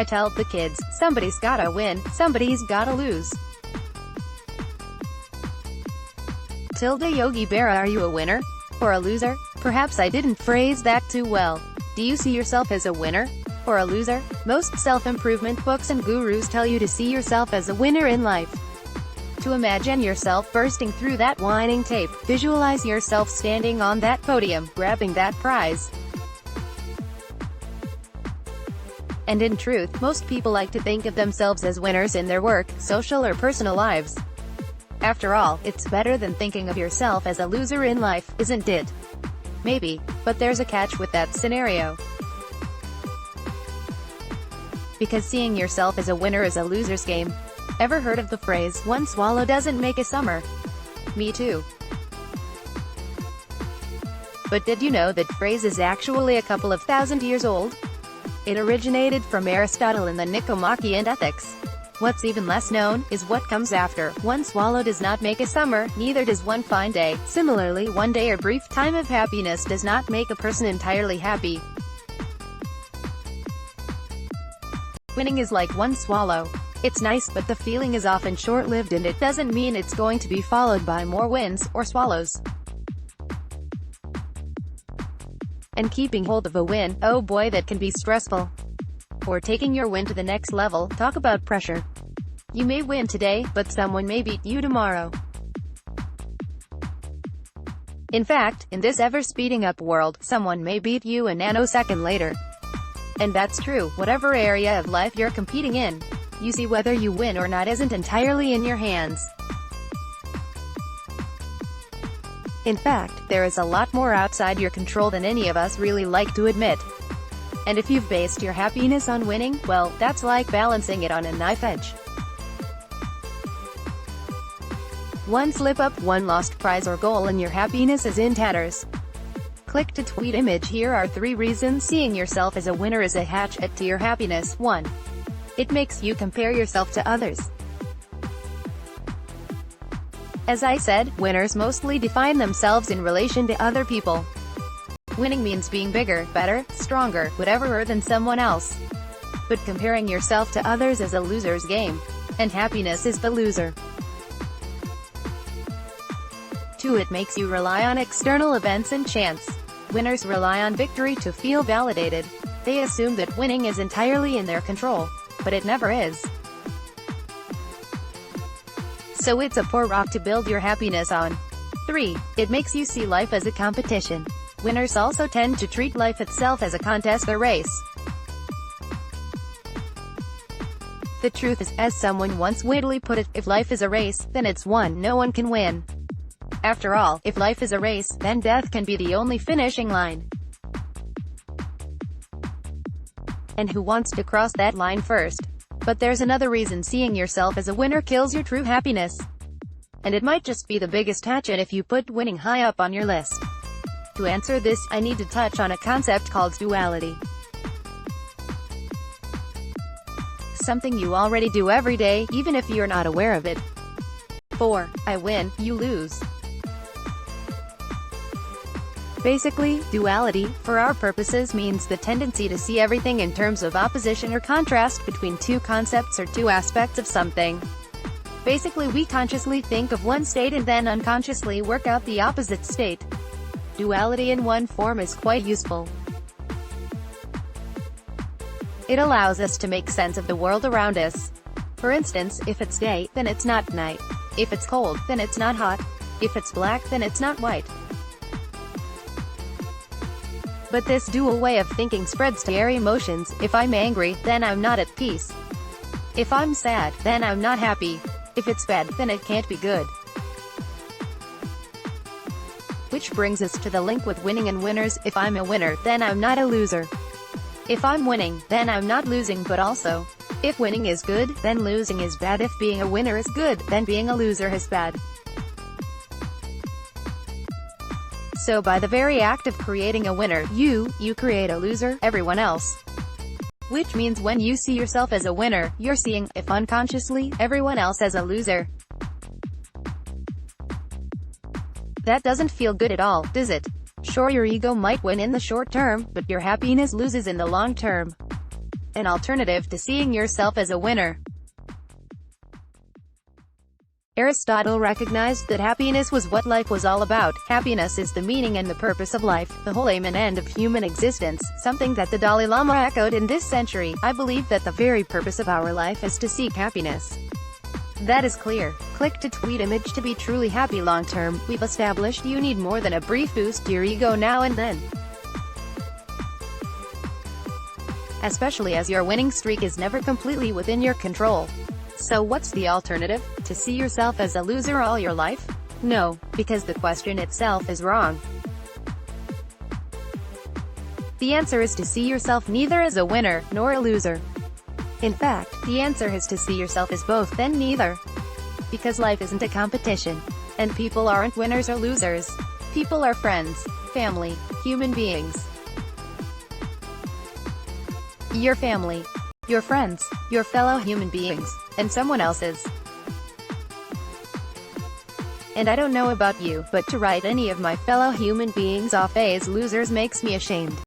I tell the kids, somebody's gotta win, somebody's gotta lose. Tilda Yogi Berra, are you a winner? Or a loser? Perhaps I didn't phrase that too well. Do you see yourself as a winner? Or a loser? Most self-improvement books and gurus tell you to see yourself as a winner in life. To imagine yourself bursting through that winning tape, visualize yourself standing on that podium, grabbing that prize. And in truth, most people like to think of themselves as winners in their work, social or personal lives. After all, it's better than thinking of yourself as a loser in life, isn't it? Maybe. But there's a catch with that scenario. Because seeing yourself as a winner is a loser's game. Ever heard of the phrase, one swallow doesn't make a summer? Me too. But did you know that phrase is actually a couple of thousand years old? It originated from Aristotle in the Nicomachean Ethics. What's even less known, is what comes after. One swallow does not make a summer, neither does one fine day. Similarly, one day or brief time of happiness does not make a person entirely happy. Winning is like one swallow. It's nice, but the feeling is often short-lived and it doesn't mean it's going to be followed by more wins, or swallows. And keeping hold of a win, oh boy, that can be stressful. Or taking your win to the next level, talk about pressure. You may win today, but someone may beat you tomorrow. In fact, in this ever-speeding up world, someone may beat you a nanosecond later. And that's true, whatever area of life you're competing in. You see, whether you win or not isn't entirely in your hands. In fact, there is a lot more outside your control than any of us really like to admit. And if you've based your happiness on winning, well, that's like balancing it on a knife edge. One slip up, one lost prize or goal, and your happiness is in tatters. Click to tweet image. Here are 3 reasons seeing yourself as a winner is a hatchet to your happiness. 1. It makes you compare yourself to others. As I said, winners mostly define themselves in relation to other people. Winning means being bigger, better, stronger, whatever than someone else. But comparing yourself to others is a loser's game. And happiness is the loser. 2. It makes you rely on external events and chance. Winners rely on victory to feel validated. They assume that winning is entirely in their control. But it never is. So it's a poor rock to build your happiness on. 3. It makes you see life as a competition. Winners also tend to treat life itself as a contest or race. The truth is, as someone once wittily put it, if life is a race, then it's one no one can win. After all, if life is a race, then death can be the only finishing line. And who wants to cross that line first? But there's another reason seeing yourself as a winner kills your true happiness. And it might just be the biggest hatchet if you put winning high up on your list. To answer this, I need to touch on a concept called duality. Something you already do every day, even if you're not aware of it. 4. I win, you lose. Basically, duality, for our purposes, means the tendency to see everything in terms of opposition or contrast between two concepts or two aspects of something. Basically, we consciously think of one state and then unconsciously work out the opposite state. Duality in one form is quite useful. It allows us to make sense of the world around us. For instance, if it's day, then it's not night. If it's cold, then it's not hot. If it's black, then it's not white. But this dual way of thinking spreads to our emotions. If I'm angry, then I'm not at peace. If I'm sad, then I'm not happy. If it's bad, then it can't be good. Which brings us to the link with winning and winners. If I'm a winner, then I'm not a loser. If I'm winning, then I'm not losing. But also, if winning is good, then losing is bad. If being a winner is good, then being a loser is bad. So by the very act of creating a winner, you create a loser, everyone else. Which means when you see yourself as a winner, you're seeing, if unconsciously, everyone else as a loser. That doesn't feel good at all, does it? Sure, your ego might win in the short term, but your happiness loses in the long term. an alternative to seeing yourself as a winner. Aristotle recognized that happiness was what life was all about. Happiness is the meaning and the purpose of life, the whole aim and end of human existence, something that the Dalai Lama echoed in this century. I believe that the very purpose of our life is to seek happiness. That is clear. Click to tweet image to be truly happy long term. We've established you need more than a brief boost to your ego now and then. Especially as your winning streak is never completely within your control. So what's the alternative? To see yourself as a loser all your life? No, because the question itself is wrong. The answer is to see yourself neither as a winner, nor a loser. In fact, the answer is to see yourself as both and neither. Because life isn't a competition. And people aren't winners or losers. People are friends, family, human beings. Your family, your friends, your fellow human beings, and someone else's. And I don't know about you, but to write any of my fellow human beings off as losers makes me ashamed.